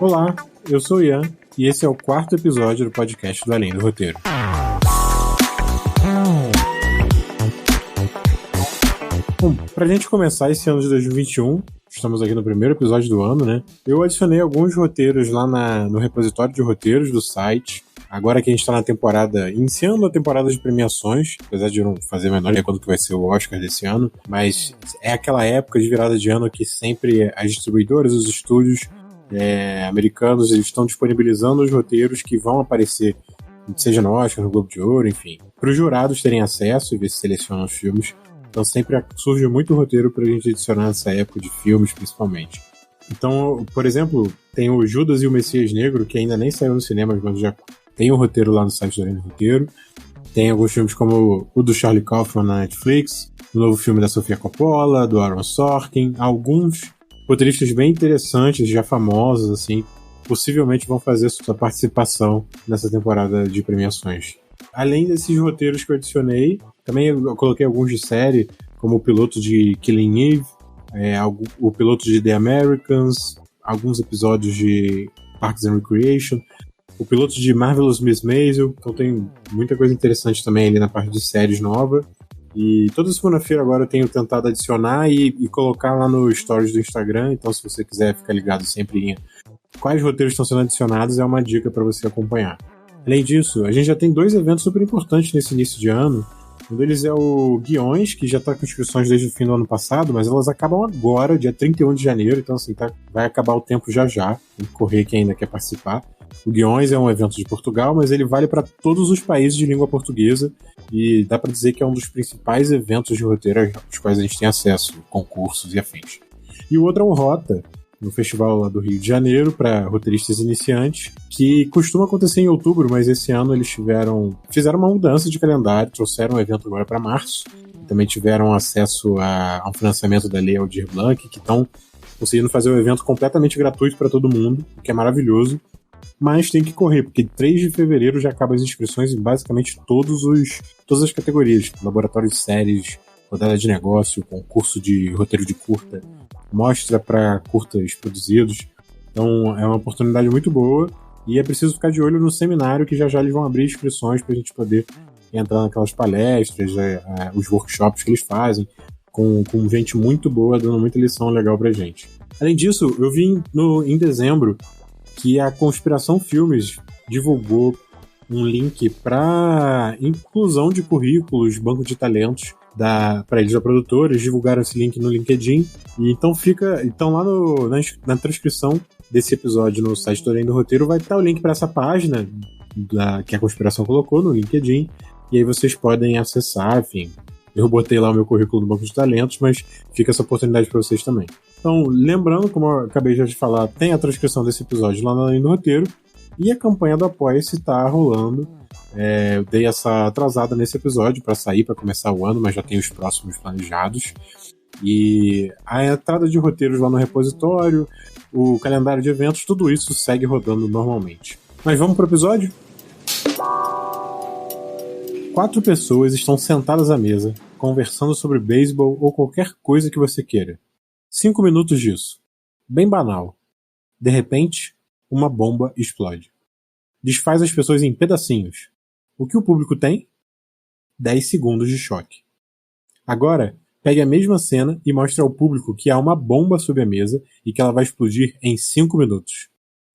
Olá, eu sou o Ian e esse é o quarto episódio do podcast do Além do Roteiro. Bom, pra gente começar esse ano de 2021, estamos aqui no primeiro episódio do ano, né? Eu adicionei alguns roteiros lá no repositório de roteiros do site. Agora que a gente tá na temporada, iniciando a temporada de premiações, apesar de eu não fazer a menor ideia quando que vai ser o Oscar desse ano, mas é aquela época de virada de ano que sempre as distribuidoras, os estúdios americanos, eles estão disponibilizando os roteiros que vão aparecer, seja no Oscar, no Globo de Ouro, enfim, para os jurados terem acesso e ver se selecionam os filmes. Então sempre surge muito roteiro pra gente adicionar nessa época de filmes, principalmente. Então, por exemplo, tem o Judas e o Messias Negro, que ainda nem saiu no cinema, mas já tem o roteiro lá no site do Além do Roteiro. Tem alguns filmes como o do Charlie Kaufman na Netflix, o novo filme da Sofia Coppola, do Aaron Sorkin. Alguns roteiristas bem interessantes, já famosos, assim, possivelmente vão fazer sua participação nessa temporada de premiações. Além desses roteiros que eu adicionei, também eu coloquei alguns de série, como o piloto de Killing Eve, o piloto de The Americans, alguns episódios de Parks and Recreation, o piloto de Marvelous Miss Maisel, então tem muita coisa interessante também ali na parte de séries nova. E toda segunda-feira agora eu tenho tentado adicionar e colocar lá no stories do Instagram, então se você quiser ficar ligado sempre em quais roteiros estão sendo adicionados, é uma dica para você acompanhar. Além disso, a gente já tem dois eventos super importantes nesse início de ano. Um deles é o Guiões, que já está com inscrições desde o fim do ano passado, mas elas acabam agora, dia 31 de janeiro, então assim, vai acabar o tempo já. Tem que correr quem ainda quer participar. O Guiões é um evento de Portugal, mas ele vale para todos os países de língua portuguesa e dá para dizer que é um dos principais eventos de roteiro aos quais a gente tem acesso, concursos e afins. E o outro é o Rota, no festival lá do Rio de Janeiro, para roteiristas iniciantes, que costuma acontecer em outubro, mas esse ano eles fizeram uma mudança de calendário, trouxeram o evento agora para março, também tiveram acesso a um financiamento da Lei Aldir Blanc, que estão conseguindo fazer o evento completamente gratuito para todo mundo, o que é maravilhoso, mas tem que correr, porque 3 de fevereiro já acabam as inscrições em basicamente todas as categorias, laboratório de séries, rodada de negócio, concurso de roteiro de curta, mostra para curtas produzidos. Então é uma oportunidade muito boa e é preciso ficar de olho no seminário, que já eles vão abrir inscrições para a gente poder entrar naquelas palestras, os workshops que eles fazem, com gente muito boa, dando muita lição legal pra gente. Além disso, eu vi em dezembro que a Conspiração Filmes divulgou um link para inclusão de currículos, banco de talentos para eles, da produtora. Eles divulgaram esse link no LinkedIn. E então lá na transcrição desse episódio no site do Além do Roteiro vai estar o link para essa página que a Conspiração colocou no LinkedIn. E aí vocês podem acessar, enfim. Eu botei lá o meu currículo no banco de talentos, mas fica essa oportunidade para vocês também. Então, lembrando, como eu acabei já de falar, tem a transcrição desse episódio lá no Além do Roteiro. E a campanha do Apoia-se está rolando. Eu dei essa atrasada nesse episódio para sair, para começar o ano, mas já tem os próximos planejados. E a entrada de roteiros lá no repositório, o calendário de eventos, tudo isso segue rodando normalmente. Mas vamos pro episódio? 4 pessoas estão sentadas à mesa, conversando sobre beisebol ou qualquer coisa que você queira. 5 minutos disso. Bem banal. De repente, uma bomba explode. Desfaz as pessoas em pedacinhos. O que o público tem? 10 segundos de choque. Agora, pegue a mesma cena e mostre ao público que há uma bomba sob a mesa e que ela vai explodir em 5 minutos.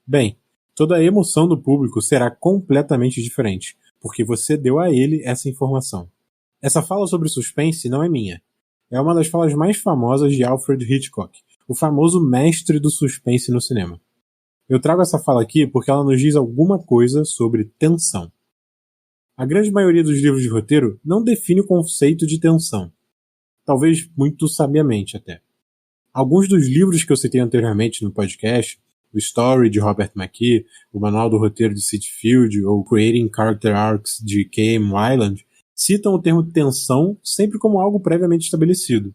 Bem, toda a emoção do público será completamente diferente, porque você deu a ele essa informação. Essa fala sobre suspense não é minha. É uma das falas mais famosas de Alfred Hitchcock, o famoso mestre do suspense no cinema. Eu trago essa fala aqui porque ela nos diz alguma coisa sobre tensão. A grande maioria dos livros de roteiro não define o conceito de tensão. Talvez muito sabiamente até. Alguns dos livros que eu citei anteriormente no podcast, o Story, de Robert McKee, o Manual do Roteiro de Sid Field ou Creating Character Arcs, de K.M. Weiland, citam o termo tensão sempre como algo previamente estabelecido.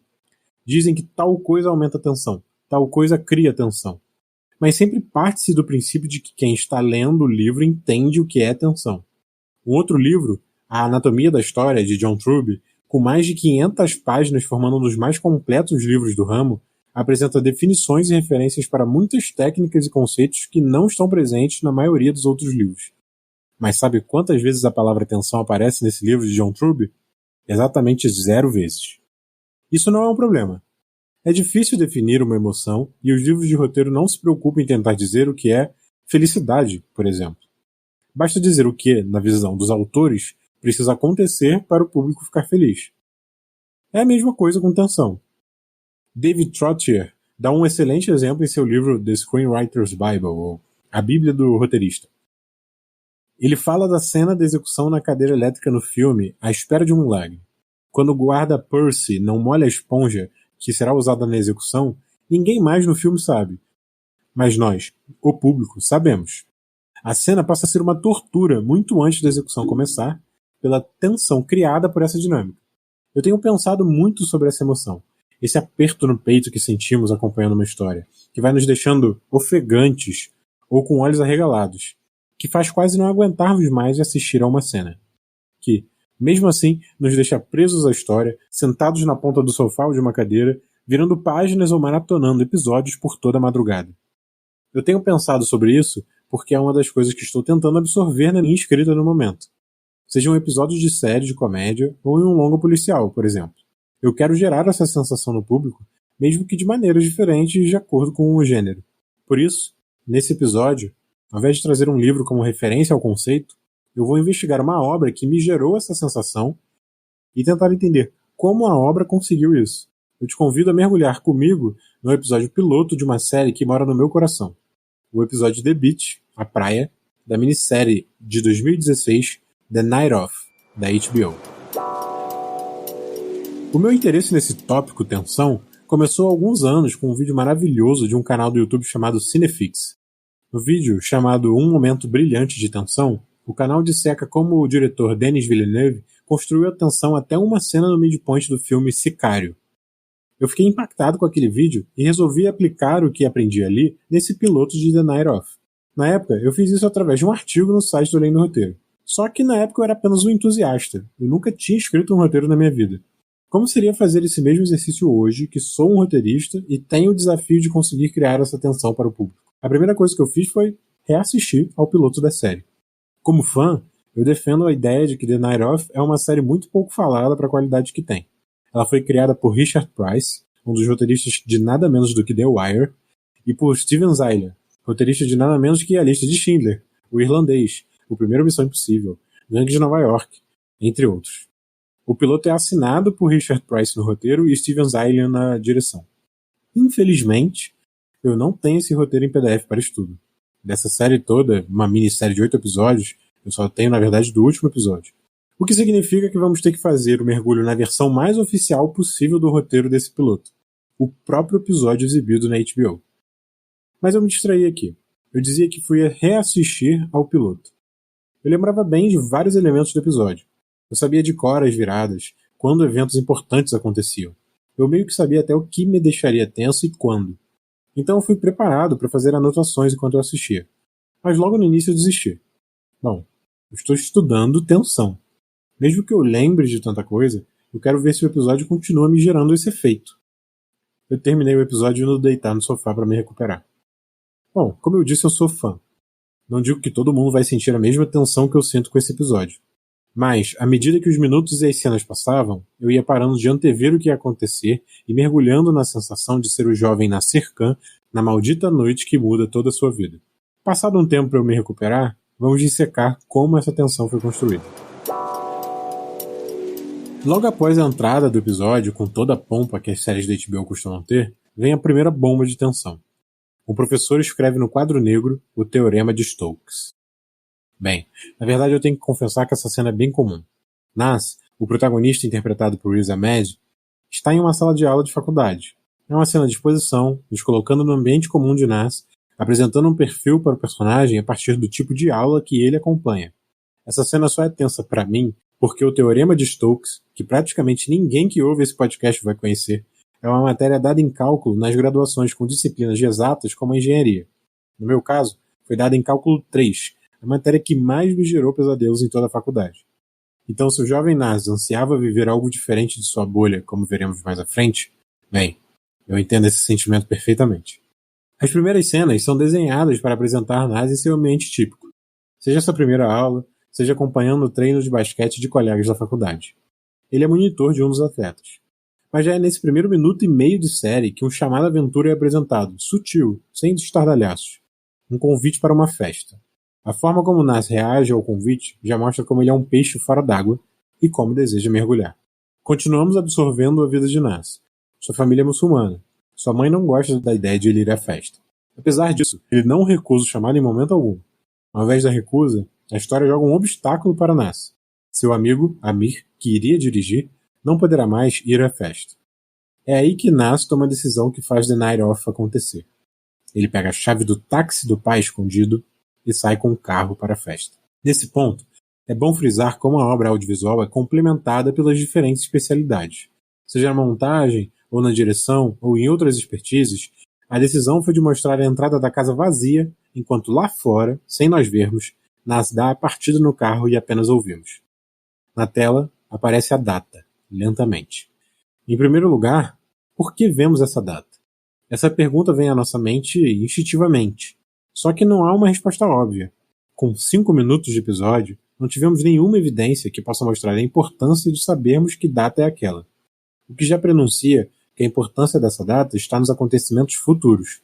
Dizem que tal coisa aumenta a tensão, tal coisa cria tensão. Mas sempre parte-se do princípio de que quem está lendo o livro entende o que é tensão. Um outro livro, A Anatomia da História, de John Truby, com mais de 500 páginas formando um dos mais completos livros do ramo, apresenta definições e referências para muitas técnicas e conceitos que não estão presentes na maioria dos outros livros. Mas sabe quantas vezes a palavra tensão aparece nesse livro de John Truby? Exatamente 0 vezes. Isso não é um problema. É difícil definir uma emoção e os livros de roteiro não se preocupam em tentar dizer o que é felicidade, por exemplo. Basta dizer o que, na visão dos autores, precisa acontecer para o público ficar feliz. É a mesma coisa com tensão. David Trottier dá um excelente exemplo em seu livro The Screenwriter's Bible, ou A Bíblia do Roteirista. Ele fala da cena da execução na cadeira elétrica no filme À Espera de um Milagre. Quando o guarda Percy não molha a esponja que será usada na execução, ninguém mais no filme sabe. Mas nós, o público, sabemos. A cena passa a ser uma tortura muito antes da execução começar, pela tensão criada por essa dinâmica. Eu tenho pensado muito sobre essa emoção, esse aperto no peito que sentimos acompanhando uma história, que vai nos deixando ofegantes ou com olhos arregalados, que faz quase não aguentarmos mais de assistir a uma cena. Que, mesmo assim, nos deixa presos à história, sentados na ponta do sofá ou de uma cadeira, virando páginas ou maratonando episódios por toda a madrugada. Eu tenho pensado sobre isso porque é uma das coisas que estou tentando absorver na minha escrita no momento. Sejam episódios de série de comédia ou em um longo policial, por exemplo. Eu quero gerar essa sensação no público, mesmo que de maneiras diferentes de acordo com o gênero. Por isso, nesse episódio, ao invés de trazer um livro como referência ao conceito, eu vou investigar uma obra que me gerou essa sensação e tentar entender como a obra conseguiu isso. Eu te convido a mergulhar comigo no episódio piloto de uma série que mora no meu coração. O episódio The Beach, A Praia, da minissérie de 2016 The Night Of, da HBO. O meu interesse nesse tópico tensão começou há alguns anos com um vídeo maravilhoso de um canal do YouTube chamado Cinefix. No vídeo, chamado Um Momento Brilhante de Tensão, o canal disseca como o diretor Denis Villeneuve construiu a tensão até uma cena no midpoint do filme Sicário. Eu fiquei impactado com aquele vídeo e resolvi aplicar o que aprendi ali nesse piloto de The Night Of. Na época, eu fiz isso através de um artigo no site do Além do Roteiro. Só que na época eu era apenas um entusiasta. Eu nunca tinha escrito um roteiro na minha vida. Como seria fazer esse mesmo exercício hoje, que sou um roteirista e tenho o desafio de conseguir criar essa tensão para o público? A primeira coisa que eu fiz foi reassistir ao piloto da série. Como fã, eu defendo a ideia de que The Night Of é uma série muito pouco falada para a qualidade que tem. Ela foi criada por Richard Price, um dos roteiristas de nada menos do que The Wire, e por Steven Tyler, roteirista de nada menos que A Lista de Schindler, O Irlandês, O Primeiro Missão Impossível, Gangue de Nova York, entre outros. O piloto é assinado por Richard Price no roteiro e Steven Tyler na direção. Infelizmente, eu não tenho esse roteiro em PDF para estudo. Dessa série toda, uma minissérie de 8 episódios, eu só tenho, na verdade, do último episódio. O que significa que vamos ter que fazer o mergulho na versão mais oficial possível do roteiro desse piloto. O próprio episódio exibido na HBO. Mas eu me distraí aqui. Eu dizia que fui reassistir ao piloto. Eu lembrava bem de vários elementos do episódio. Eu sabia de cor as viradas, quando eventos importantes aconteciam. Eu meio que sabia até o que me deixaria tenso e quando. Então eu fui preparado para fazer anotações enquanto eu assistia. Mas logo no início eu desisti. Bom, eu estou estudando tensão. Mesmo que eu lembre de tanta coisa, eu quero ver se o episódio continua me gerando esse efeito. Eu terminei o episódio indo deitar no sofá para me recuperar. Bom, como eu disse, eu sou fã. Não digo que todo mundo vai sentir a mesma tensão que eu sinto com esse episódio. Mas, à medida que os minutos e as cenas passavam, eu ia parando de antever o que ia acontecer e mergulhando na sensação de ser o jovem Nasser Khan na maldita noite que muda toda a sua vida. Passado um tempo para eu me recuperar, vamos dissecar como essa tensão foi construída. Logo após a entrada do episódio, com toda a pompa que as séries da HBO costumam ter, vem a primeira bomba de tensão. O professor escreve no quadro negro o Teorema de Stokes. Bem, na verdade eu tenho que confessar que essa cena é bem comum. Nas, o protagonista interpretado por Riz Ahmed, está em uma sala de aula de faculdade. É uma cena de exposição, nos colocando no ambiente comum de Nas, apresentando um perfil para o personagem a partir do tipo de aula que ele acompanha. Essa cena só é tensa para mim porque o Teorema de Stokes, que praticamente ninguém que ouve esse podcast vai conhecer, é uma matéria dada em cálculo nas graduações com disciplinas de exatas como a engenharia. No meu caso, foi dada em cálculo 3, a matéria que mais me gerou pesadelos em toda a faculdade. Então, se o jovem Nas ansiava viver algo diferente de sua bolha, como veremos mais à frente, bem, Eu entendo esse sentimento perfeitamente. As primeiras cenas são desenhadas para apresentar Nas em seu ambiente típico, seja sua primeira aula, seja acompanhando o treino de basquete de colegas da faculdade. Ele é monitor de um dos atletas. Mas já é nesse primeiro minuto e meio de série que um chamado aventura é apresentado, sutil, sem estardalhaços. Um convite para uma festa. A forma como Nas reage ao convite já mostra como ele é um peixe fora d'água e como deseja mergulhar. Continuamos absorvendo a vida de Nas. Sua família é muçulmana. Sua mãe não gosta da ideia de ele ir à festa. Apesar disso, ele não recusa o chamado em momento algum. Ao invés da recusa, a história joga um obstáculo para Nas. Seu amigo, Amir, que iria dirigir, não poderá mais ir à festa. É aí que Nas toma a decisão que faz The Night Off acontecer. Ele pega a chave do táxi do pai escondido e sai com o carro para a festa. Nesse ponto, é bom frisar como a obra audiovisual é complementada pelas diferentes especialidades. Seja na montagem, ou na direção, ou em outras expertises, a decisão foi de mostrar a entrada da casa vazia, enquanto lá fora, sem nós vermos, Nas dá a partida no carro e apenas ouvimos. Na tela, aparece a data, lentamente. Em primeiro lugar, por que vemos essa data? Essa pergunta vem à nossa mente instintivamente. Só que não há uma resposta óbvia. Com 5 minutos de episódio, não tivemos nenhuma evidência que possa mostrar a importância de sabermos que data é aquela. O que já prenuncia que a importância dessa data está nos acontecimentos futuros.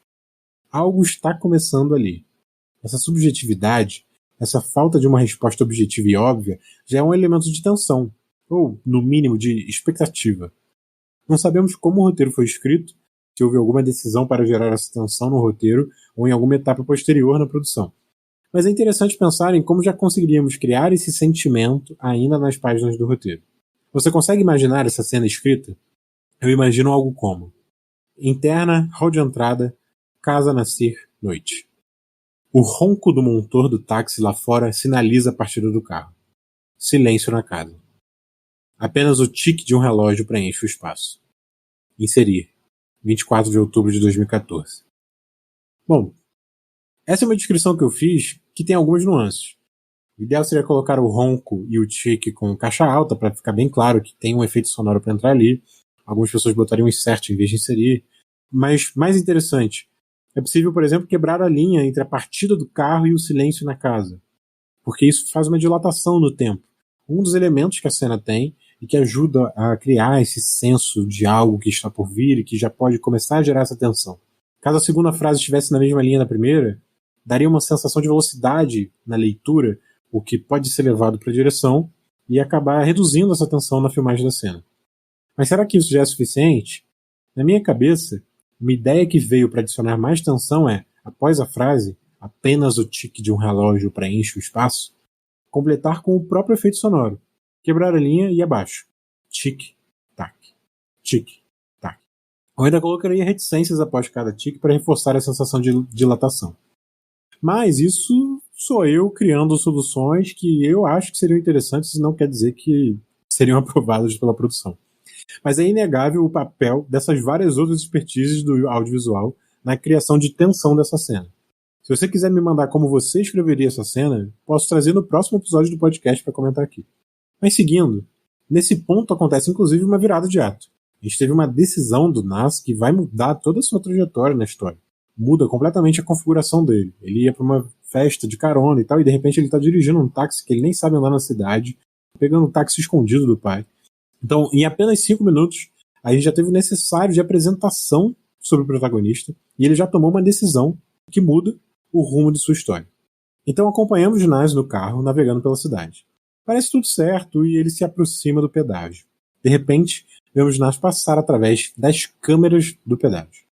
Algo está começando ali. Essa subjetividade, essa falta de uma resposta objetiva e óbvia, já é um elemento de tensão, ou, no mínimo, de expectativa. Não sabemos como o roteiro foi escrito, se houve alguma decisão para gerar essa tensão no roteiro ou em alguma etapa posterior na produção. Mas é interessante pensar em como já conseguiríamos criar esse sentimento ainda nas páginas do roteiro. Você consegue imaginar essa cena escrita? Eu imagino algo como: interna, hall de entrada, casa nascer, noite. O ronco do motor do táxi lá fora sinaliza a partida do carro. Silêncio na casa. Apenas o tique de um relógio preenche o espaço. Inserir. 24 de outubro de 2014. Bom, essa é uma descrição que eu fiz que tem algumas nuances. O ideal seria colocar o ronco e o tique com caixa alta para ficar bem claro que tem um efeito sonoro para entrar ali. Algumas pessoas botariam um insert em vez de inserir. Mas, mais interessante, é possível, por exemplo, quebrar a linha entre a partida do carro e o silêncio na casa. Porque isso faz uma dilatação no tempo. Um dos elementos que a cena tem e que ajuda a criar esse senso de algo que está por vir e que já pode começar a gerar essa tensão. Caso a segunda frase estivesse na mesma linha da primeira, daria uma sensação de velocidade na leitura, o que pode ser levado para a direção e acabar reduzindo essa tensão na filmagem da cena. Mas será que isso já é suficiente? Na minha cabeça, uma ideia que veio para adicionar mais tensão é, após a frase, apenas o tique de um relógio preenche o espaço, completar com o próprio efeito sonoro. Quebrar a linha e abaixo. Tic, tac. Tic, tac. Eu ainda colocaria reticências após cada tic para reforçar a sensação de dilatação. Mas isso sou eu criando soluções que eu acho que seriam interessantes e não quer dizer que seriam aprovadas pela produção. Mas é inegável o papel dessas várias outras expertises do audiovisual na criação de tensão dessa cena. Se você quiser me mandar como você escreveria essa cena, posso trazer no próximo episódio do podcast para comentar aqui. Mas seguindo, nesse ponto acontece inclusive uma virada de ato. A gente teve uma decisão do Nas que vai mudar toda a sua trajetória na história. Muda completamente a configuração dele. Ele ia para uma festa de carona e tal, e de repente ele está dirigindo um táxi que ele nem sabe andar na cidade, pegando um táxi escondido do pai. Então, em apenas 5 minutos, a gente já teve o necessário de apresentação sobre o protagonista, e ele já tomou uma decisão que muda o rumo de sua história. Então acompanhamos Nas no carro, navegando pela cidade. Parece tudo certo e ele se aproxima do pedágio. De repente, vemos Nas passar através das câmeras do pedágio.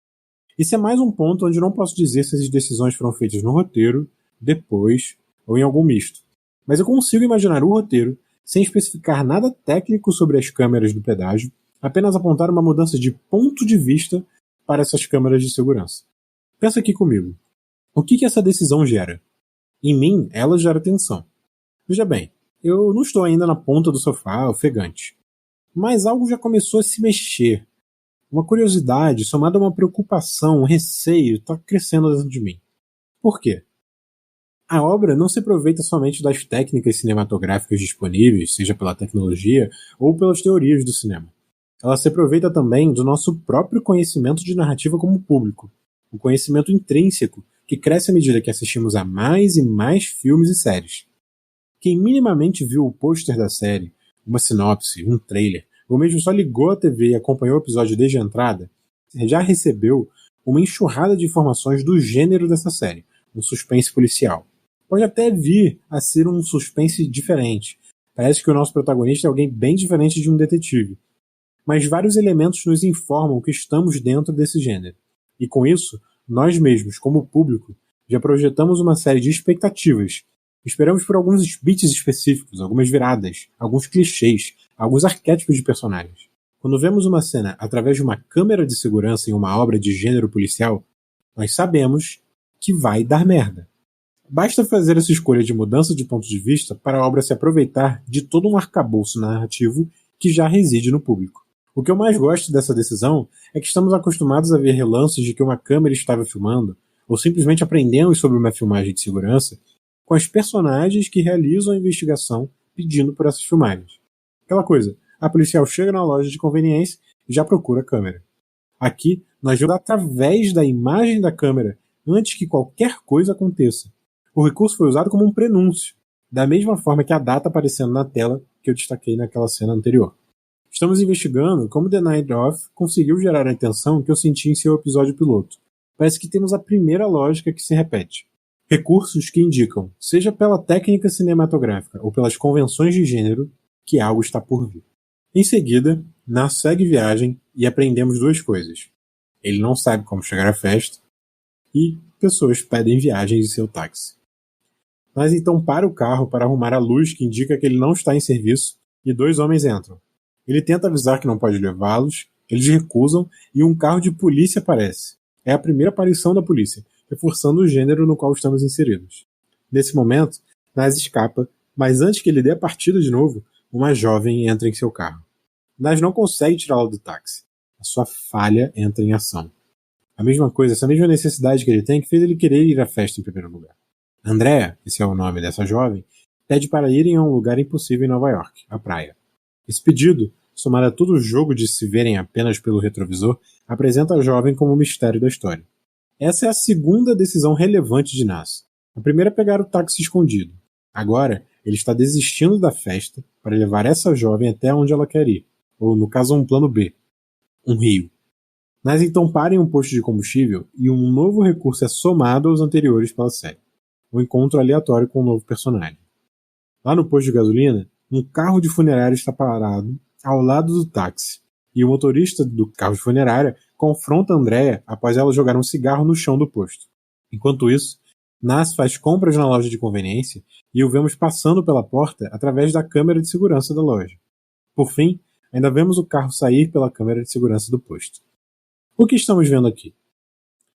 Esse é mais um ponto onde não posso dizer se as decisões foram feitas no roteiro, depois ou em algum misto. Mas eu consigo imaginar o roteiro sem especificar nada técnico sobre as câmeras do pedágio, apenas apontar uma mudança de ponto de vista para essas câmeras de segurança. Pensa aqui comigo. O que essa decisão gera? Em mim, ela gera tensão. Veja bem, eu não estou ainda na ponta do sofá, ofegante. Mas algo já começou a se mexer. Uma curiosidade, somada a uma preocupação, um receio, está crescendo dentro de mim. Por quê? A obra não se aproveita somente das técnicas cinematográficas disponíveis, seja pela tecnologia ou pelas teorias do cinema. ela se aproveita também do nosso próprio conhecimento de narrativa como público, o conhecimento intrínseco que cresce à medida que assistimos a mais e mais filmes e séries. Quem minimamente viu o pôster da série, uma sinopse, um trailer, ou mesmo só ligou a TV e acompanhou o episódio desde a entrada, já recebeu uma enxurrada de informações do gênero dessa série, um suspense policial. Pode até vir a ser um suspense diferente. Parece que o nosso protagonista é alguém bem diferente de um detetive. Mas vários elementos nos informam que estamos dentro desse gênero. E com isso, nós mesmos, como público, já projetamos uma série de expectativas. Esperamos por alguns beats específicos, algumas viradas, alguns clichês, alguns arquétipos de personagens. Quando vemos uma cena através de uma câmera de segurança em uma obra de gênero policial, nós sabemos que vai dar merda. Basta fazer essa escolha de mudança de ponto de vista para a obra se aproveitar de todo um arcabouço narrativo que já reside no público. O que eu mais gosto dessa decisão é que estamos acostumados a ver relances de que uma câmera estava filmando, ou simplesmente aprendemos sobre uma filmagem de segurança, com as personagens que realizam a investigação pedindo por essas filmagens. Aquela coisa, a policial chega na loja de conveniência e já procura a câmera. Aqui, nós vemos através da imagem da câmera antes que qualquer coisa aconteça. O recurso foi usado como um prenúncio, da mesma forma que a data aparecendo na tela que eu destaquei naquela cena anterior. Estamos investigando como The Night Of conseguiu gerar a tensão que eu senti em seu episódio piloto. Parece que temos a primeira lógica que se repete. Recursos que indicam, seja pela técnica cinematográfica ou pelas convenções de gênero, que algo está por vir. Em seguida, Nas segue viagem e aprendemos duas coisas. Ele não sabe como chegar à festa e pessoas pedem viagens de seu táxi. Nas então para o carro para arrumar a luz que indica que ele não está em serviço e dois homens entram. Ele tenta avisar que não pode levá-los, eles recusam e um carro de polícia aparece. É a primeira aparição da polícia, reforçando o gênero no qual estamos inseridos. Nesse momento, Nas escapa, mas antes que ele dê a partida de novo, uma jovem entra em seu carro. Nas não consegue tirá-la do táxi. A sua falha entra em ação. A mesma coisa, essa mesma necessidade que ele tem que fez ele querer ir à festa em primeiro lugar. Andrea, esse é o nome dessa jovem, pede para irem a um lugar impossível em Nova York, a praia. Esse pedido, somado a todo o jogo de se verem apenas pelo retrovisor, apresenta a jovem como o mistério da história. Essa é a segunda decisão relevante de Nas. A primeira é pegar o táxi escondido. Agora, ele está desistindo da festa para levar essa jovem até onde ela quer ir, ou no caso um plano B, um rio. Nas então para em um posto de combustível e um novo recurso é somado aos anteriores pela série. Um encontro aleatório com um novo personagem. Lá no posto de gasolina, um carro de funerária está parado ao lado do táxi, e o motorista do carro de funerária confronta Andrea após ela jogar um cigarro no chão do posto. Enquanto isso, Nas faz compras na loja de conveniência e o vemos passando pela porta através da câmera de segurança da loja. Por fim, ainda vemos o carro sair pela câmera de segurança do posto. O que estamos vendo aqui?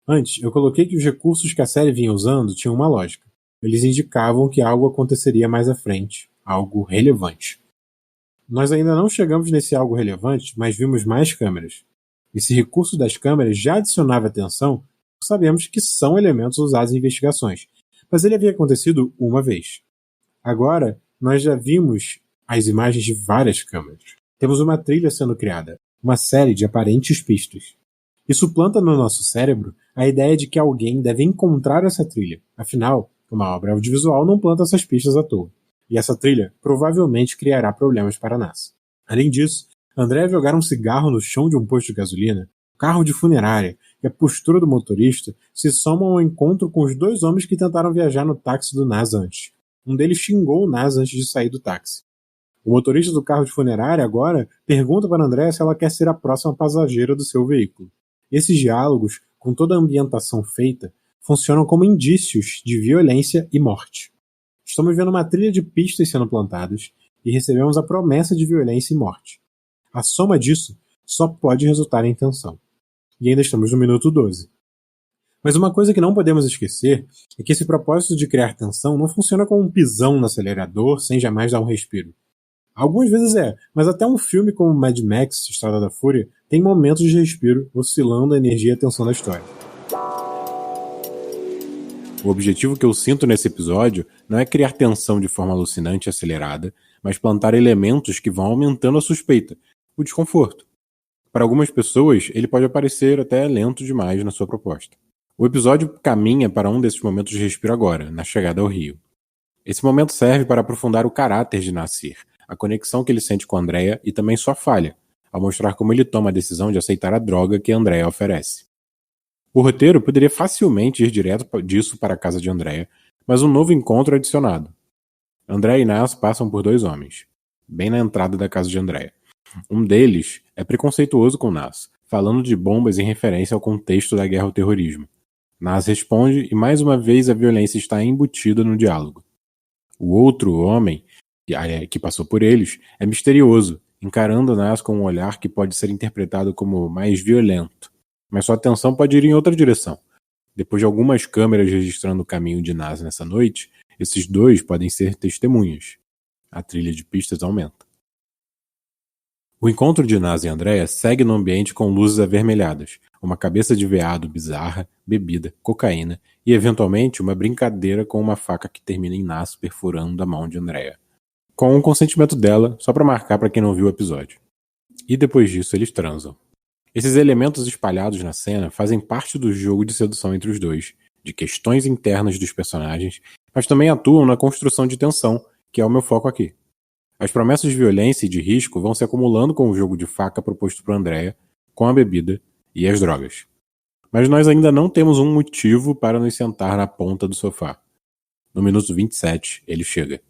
Antes, eu coloquei que os recursos que a série vinha usando tinham uma lógica. Eles indicavam que algo aconteceria mais à frente, algo relevante. Nós ainda não chegamos nesse algo relevante, mas vimos mais câmeras. Esse recurso das câmeras já adicionava atenção, sabemos que são elementos usados em investigações, mas ele havia acontecido uma vez. Agora, nós já vimos as imagens de várias câmeras. Temos uma trilha sendo criada, uma série de aparentes pistas. Isso planta no nosso cérebro a ideia de que alguém deve encontrar essa trilha. Afinal, uma obra audiovisual não planta essas pistas à toa. E essa trilha provavelmente criará problemas para Nas. Além disso, Andrea jogar um cigarro no chão de um posto de gasolina, carro de funerária e a postura do motorista se somam ao encontro com os dois homens que tentaram viajar no táxi do Nas antes. Um deles xingou o Nas antes de sair do táxi. O motorista do carro de funerária agora pergunta para Andrea se ela quer ser a próxima passageira do seu veículo. Esses diálogos, com toda a ambientação feita, funcionam como indícios de violência e morte. Estamos vendo uma trilha de pistas sendo plantadas e recebemos a promessa de violência e morte. A soma disso só pode resultar em tensão. E ainda estamos no minuto 12. Mas uma coisa que não podemos esquecer é que esse propósito de criar tensão não funciona como um pisão no acelerador sem jamais dar um respiro. Algumas vezes mas até um filme como Mad Max, Estrada da Fúria, tem momentos de respiro oscilando a energia e a tensão da história. O objetivo que eu sinto nesse episódio não é criar tensão de forma alucinante e acelerada, mas plantar elementos que vão aumentando a suspeita, o desconforto. Para algumas pessoas, ele pode parecer até lento demais na sua proposta. O episódio caminha para um desses momentos de respiro agora, na chegada ao Rio. Esse momento serve para aprofundar o caráter de Nassir, a conexão que ele sente com Andrea e também sua falha, ao mostrar como ele toma a decisão de aceitar a droga que Andrea oferece. O roteiro poderia facilmente ir direto disso para a casa de Andrea, mas um novo encontro é adicionado. Andrea e Nas passam por dois homens, bem na entrada da casa de Andrea. Um deles é preconceituoso com Nas, falando de bombas em referência ao contexto da guerra ao terrorismo. Nas responde e mais uma vez a violência está embutida no diálogo. O outro homem, que passou por eles, é misterioso, encarando Nas com um olhar que pode ser interpretado como mais violento. Mas sua atenção pode ir em outra direção. Depois de algumas câmeras registrando o caminho de Nas nessa noite, esses dois podem ser testemunhas. A trilha de pistas aumenta. O encontro de Nas e Andrea segue no ambiente com luzes avermelhadas, uma cabeça de veado bizarra, bebida, cocaína e, eventualmente, uma brincadeira com uma faca que termina em Nas perfurando a mão de Andrea. Com o consentimento dela, só para marcar para quem não viu o episódio. E depois disso eles transam. Esses elementos espalhados na cena fazem parte do jogo de sedução entre os dois, de questões internas dos personagens, mas também atuam na construção de tensão, que é o meu foco aqui. As promessas de violência e de risco vão se acumulando com o jogo de faca proposto por Andrea, com a bebida e as drogas. Mas nós ainda não temos um motivo para nos sentar na ponta do sofá. No minuto 27, ele chega.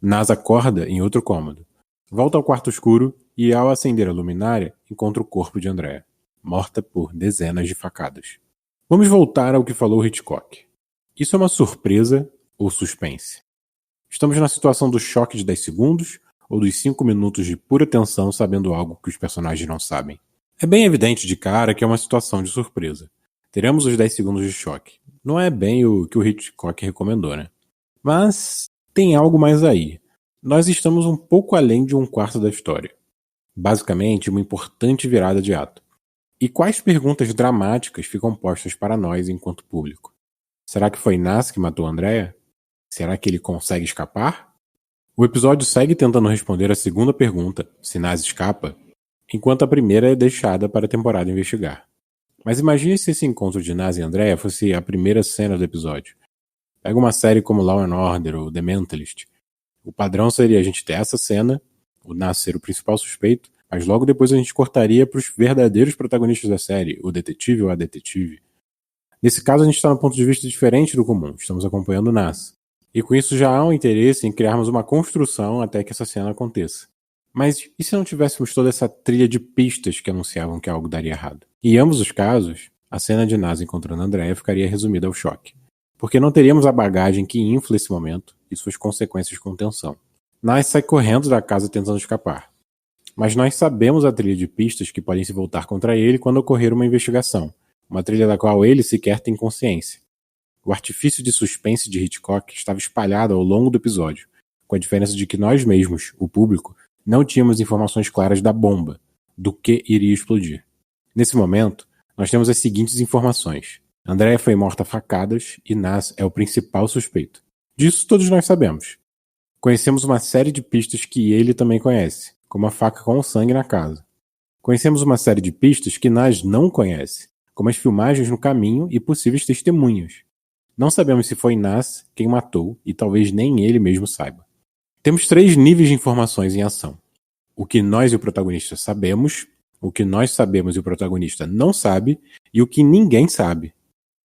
Nas acorda em outro cômodo. Volta ao quarto escuro e, ao acender a luminária, encontra o corpo de Andrea, morta por dezenas de facadas. Vamos voltar ao que falou Hitchcock. Isso é uma surpresa ou suspense? Estamos na situação do choque de 10 segundos ou dos 5 minutos de pura tensão sabendo algo que os personagens não sabem? É bem evidente de cara que é uma situação de surpresa. Teremos os 10 segundos de choque. Não é bem o que o Hitchcock recomendou, né? Mas tem algo mais aí. Nós estamos um pouco além de um quarto da história. Basicamente, uma importante virada de ato. E quais perguntas dramáticas ficam postas para nós enquanto público? Será que foi Nas que matou Andrea? Será que ele consegue escapar? O episódio segue tentando responder a segunda pergunta, se Nas escapa, enquanto a primeira é deixada para a temporada investigar. Mas imagine se esse encontro de Nas e Andrea fosse a primeira cena do episódio. Pega uma série como Law & Order ou The Mentalist. O padrão seria a gente ter essa cena, o Nas ser o principal suspeito, mas logo depois a gente cortaria para os verdadeiros protagonistas da série, o detetive ou a detetive. Nesse caso a gente está num ponto de vista diferente do comum, estamos acompanhando o Nas. E com isso já há um interesse em criarmos uma construção até que essa cena aconteça. Mas e se não tivéssemos toda essa trilha de pistas que anunciavam que algo daria errado? Em ambos os casos, a cena de Nas encontrando Andrea ficaria resumida ao choque. Porque não teríamos a bagagem que infla esse momento e suas consequências com tensão. Nas sai correndo da casa tentando escapar. Mas nós sabemos a trilha de pistas que podem se voltar contra ele quando ocorrer uma investigação, uma trilha da qual ele sequer tem consciência. O artifício de suspense de Hitchcock estava espalhado ao longo do episódio, com a diferença de que nós mesmos, o público, não tínhamos informações claras da bomba, do que iria explodir. Nesse momento, nós temos as seguintes informações. Andrea foi morta a facadas e Nas é o principal suspeito. Disso todos nós sabemos. Conhecemos uma série de pistas que ele também conhece, como a faca com o sangue na casa. Conhecemos uma série de pistas que Nas não conhece, como as filmagens no caminho e possíveis testemunhas. Não sabemos se foi Nas quem matou e talvez nem ele mesmo saiba. Temos 3 níveis de informações em ação. O que nós e o protagonista sabemos, o que nós sabemos e o protagonista não sabe e o que ninguém sabe.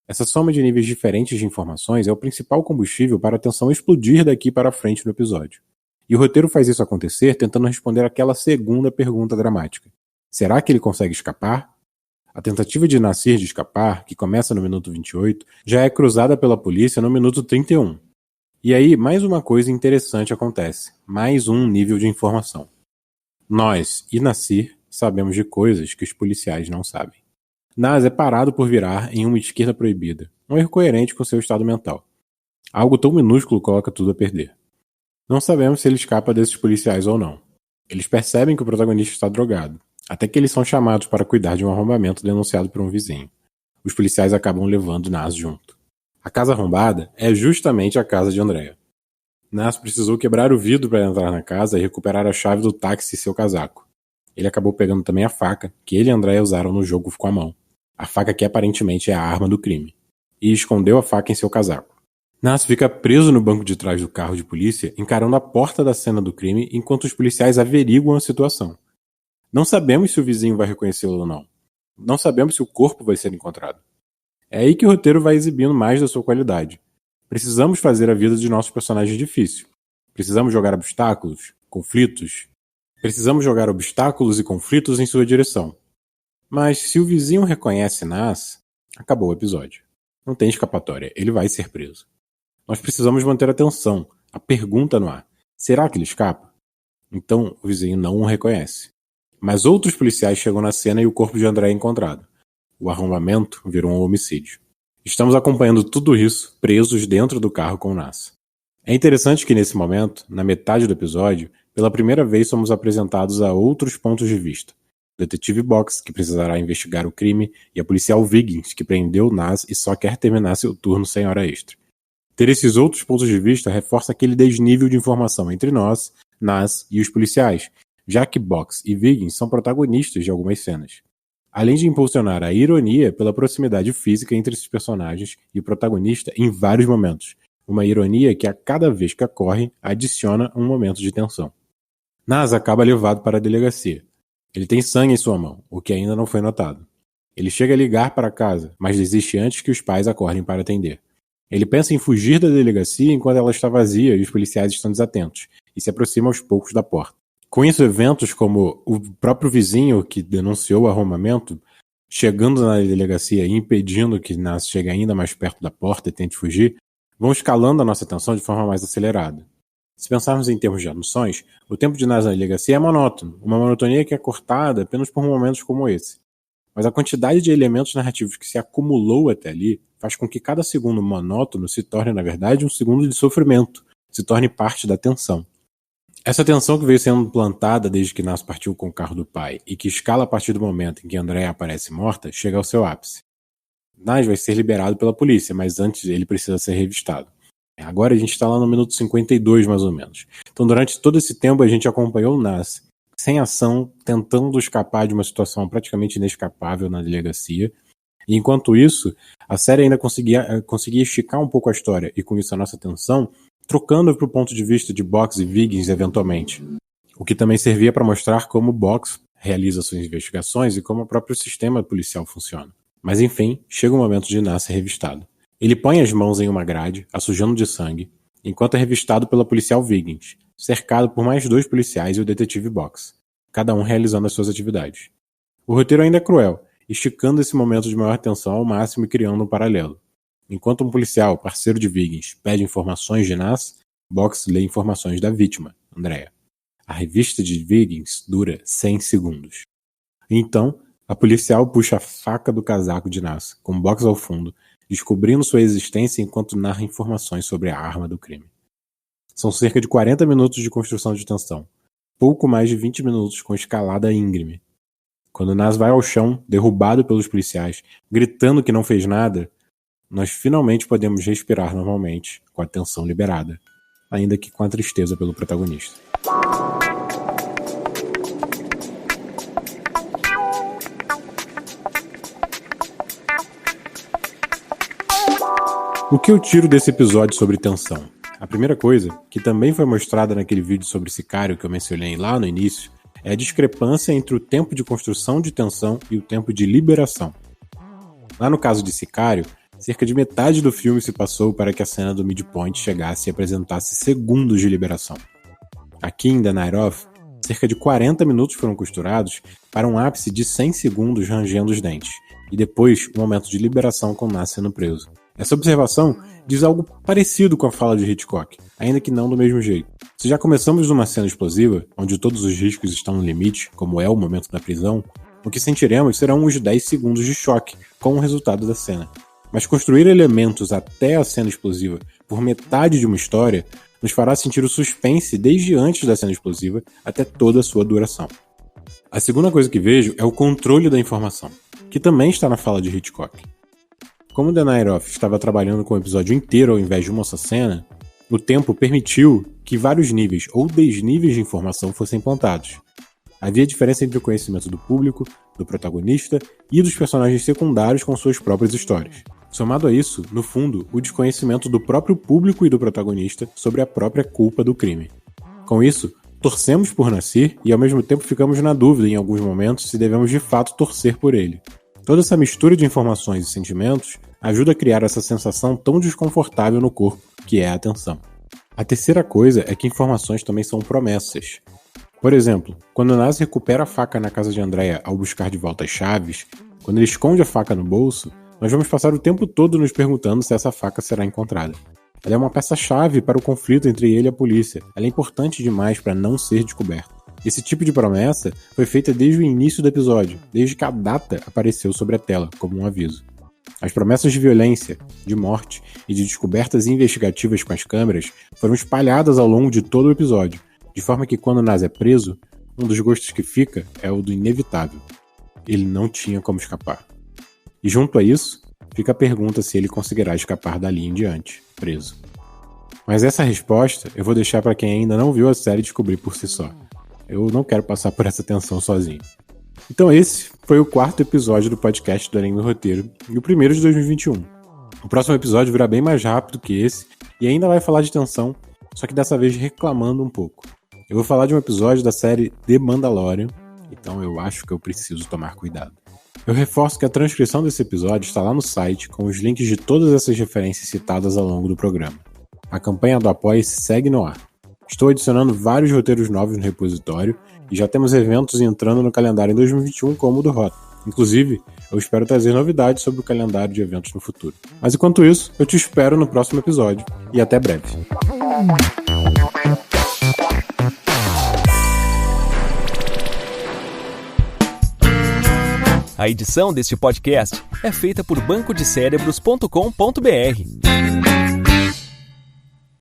Essa soma de níveis diferentes de informações é o principal combustível para a tensão explodir daqui para frente no episódio. E o roteiro faz isso acontecer tentando responder aquela segunda pergunta dramática. Será que ele consegue escapar? A tentativa de Nassir de escapar, que começa no minuto 28, já é cruzada pela polícia no minuto 31. E aí, mais uma coisa interessante acontece. Mais um nível de informação. Nós e Nassir sabemos de coisas que os policiais não sabem. Nas é parado por virar em uma esquerda proibida, um erro coerente com seu estado mental. Algo tão minúsculo coloca tudo a perder. Não sabemos se ele escapa desses policiais ou não. Eles percebem que o protagonista está drogado, até que eles são chamados para cuidar de um arrombamento denunciado por um vizinho. Os policiais acabam levando Nas junto. A casa arrombada é justamente a casa de Andrea. Nas precisou quebrar o vidro para entrar na casa e recuperar a chave do táxi e seu casaco. ele acabou pegando também a faca que ele e Andrea usaram no jogo com a mão. A faca que aparentemente é a arma do crime. E escondeu a faca em seu casaco. Nas fica preso no banco de trás do carro de polícia, encarando a porta da cena do crime enquanto os policiais averiguam a situação. Não sabemos se o vizinho vai reconhecê-lo ou não. Não sabemos se o corpo vai ser encontrado. É aí que o roteiro vai exibindo mais da sua qualidade. Precisamos fazer a vida de nossos personagens difícil. Precisamos jogar obstáculos, conflitos. Precisamos jogar obstáculos e conflitos em sua direção. Mas se o vizinho reconhece Nas, acabou o episódio. Não tem escapatória, ele vai ser preso. Nós precisamos manter a tensão, a pergunta no ar. Será que ele escapa? Então o vizinho não o reconhece. Mas outros policiais chegam na cena e o corpo de André é encontrado. O arrombamento virou um homicídio. Estamos acompanhando tudo isso presos dentro do carro com Nas. É interessante que nesse momento, na metade do episódio, pela primeira vez somos apresentados a outros pontos de vista. O detetive Box, que precisará investigar o crime, e a policial Wiggins, que prendeu Nas e só quer terminar seu turno sem hora extra. Ter esses outros pontos de vista reforça aquele desnível de informação entre nós, Nas e os policiais, já que Box e Wiggins são protagonistas de algumas cenas. Além de impulsionar a ironia pela proximidade física entre esses personagens e o protagonista em vários momentos. Uma ironia que a cada vez que ocorre adiciona um momento de tensão. Nas acaba levado para a delegacia. Ele tem sangue em sua mão, o que ainda não foi notado. Ele chega a ligar para casa, mas desiste antes que os pais acordem para atender. Ele pensa em fugir da delegacia enquanto ela está vazia e os policiais estão desatentos, e se aproxima aos poucos da porta. Com isso, eventos como o próprio vizinho que denunciou o arrombamento, chegando na delegacia e impedindo que Nas chegue ainda mais perto da porta e tente fugir, vão escalando a nossa atenção de forma mais acelerada. Se pensarmos em termos de emoções, o tempo de Nas na delegacia é monótono, uma monotonia que é cortada apenas por momentos como esse. Mas a quantidade de elementos narrativos que se acumulou até ali faz com que cada segundo monótono se torne, na verdade, um segundo de sofrimento, se torne parte da tensão. Essa tensão que veio sendo plantada desde que Nas partiu com o carro do pai e que escala a partir do momento em que Andrea aparece morta, chega ao seu ápice. Nas vai ser liberado pela polícia, mas antes ele precisa ser revistado. Agora a gente está lá no minuto 52, mais ou menos. Então durante todo esse tempo a gente acompanhou Nas sem ação, tentando escapar de uma situação praticamente inescapável na delegacia. E enquanto isso, a série ainda conseguia esticar um pouco a história e com isso a nossa atenção, trocando para o ponto de vista de Box e Wiggins eventualmente. O que também servia para mostrar como Box realiza suas investigações e como o próprio sistema policial funciona. Mas enfim, chega o momento de Nas ser revistado. Ele põe as mãos em uma grade, a sujando de sangue, enquanto é revistado pela policial Wiggins, cercado por mais 2 policiais e o detetive Box, cada um realizando as suas atividades. O roteiro ainda é cruel, esticando esse momento de maior tensão ao máximo e criando um paralelo. Enquanto um policial, parceiro de Wiggins, pede informações de Nas, Box lê informações da vítima, Andrea. A revista de Wiggins dura 100 segundos. Então, a policial puxa a faca do casaco de Nas, com Box ao fundo, descobrindo sua existência enquanto narra informações sobre a arma do crime. São cerca de 40 minutos de construção de tensão, pouco mais de 20 minutos com escalada íngreme. Quando Nas vai ao chão, derrubado pelos policiais, gritando que não fez nada, nós finalmente podemos respirar normalmente, com a tensão liberada, ainda que com a tristeza pelo protagonista. O que eu tiro desse episódio sobre tensão? A primeira coisa, que também foi mostrada naquele vídeo sobre Sicário que eu mencionei lá no início, é a discrepância entre o tempo de construção de tensão e o tempo de liberação. Lá no caso de Sicário, cerca de metade do filme se passou para que a cena do midpoint chegasse e apresentasse segundos de liberação. Aqui em The Night Of, cerca de 40 minutos foram costurados para um ápice de 100 segundos rangendo os dentes, e depois um momento de liberação com Nas sendo preso. Essa observação diz algo parecido com a fala de Hitchcock, ainda que não do mesmo jeito. Se já começamos numa cena explosiva, onde todos os riscos estão no limite, como é o momento da prisão, o que sentiremos serão uns 10 segundos de choque com o resultado da cena. Mas construir elementos até a cena explosiva por metade de uma história nos fará sentir o suspense desde antes da cena explosiva até toda a sua duração. A segunda coisa que vejo é o controle da informação, que também está na fala de Hitchcock. Como The Night Of estava trabalhando com o episódio inteiro ao invés de uma só cena, o tempo permitiu que vários níveis ou desníveis de informação fossem plantados. havia diferença entre o conhecimento do público, do protagonista e dos personagens secundários com suas próprias histórias. Somado a isso, no fundo, o desconhecimento do próprio público e do protagonista sobre a própria culpa do crime. Com isso, torcemos por Nassir e ao mesmo tempo ficamos na dúvida em alguns momentos se devemos de fato torcer por ele. Toda essa mistura de informações e sentimentos ajuda a criar essa sensação tão desconfortável no corpo, que é a tensão. A terceira coisa é que informações também são promessas. Por exemplo, quando Nassir recupera a faca na casa de Andrea ao buscar de volta as chaves, quando ele esconde a faca no bolso, nós vamos passar o tempo todo nos perguntando se essa faca será encontrada. Ela é uma peça-chave para o conflito entre ele e a polícia. Ela é importante demais para não ser descoberta. Esse tipo de promessa foi feita desde o início do episódio, desde que a data apareceu sobre a tela, como um aviso. As promessas de violência, de morte e de descobertas investigativas com as câmeras foram espalhadas ao longo de todo o episódio, de forma que quando Nas é preso, um dos gostos que fica é o do inevitável. Ele não tinha como escapar. E junto a isso, fica a pergunta se ele conseguirá escapar dali em diante, preso. Mas essa resposta eu vou deixar para quem ainda não viu a série descobrir por si só. Eu não quero passar por essa tensão sozinho. Então esse foi o 4º episódio do podcast do Além do Roteiro e o primeiro de 2021. O próximo episódio virá bem mais rápido que esse e ainda vai falar de tensão, só que dessa vez reclamando um pouco. Eu vou falar de um episódio da série The Mandalorian, então eu acho que eu preciso tomar cuidado. Eu reforço que a transcrição desse episódio está lá no site com os links de todas essas referências citadas ao longo do programa. A campanha do Apoia-se segue no ar. Estou adicionando vários roteiros novos no repositório e já temos eventos entrando no calendário em 2021 como o do Rota. Inclusive, eu espero trazer novidades sobre o calendário de eventos no futuro. Mas enquanto isso, eu te espero no próximo episódio e até breve. A edição deste podcast é feita por bancodecerebros.com.br.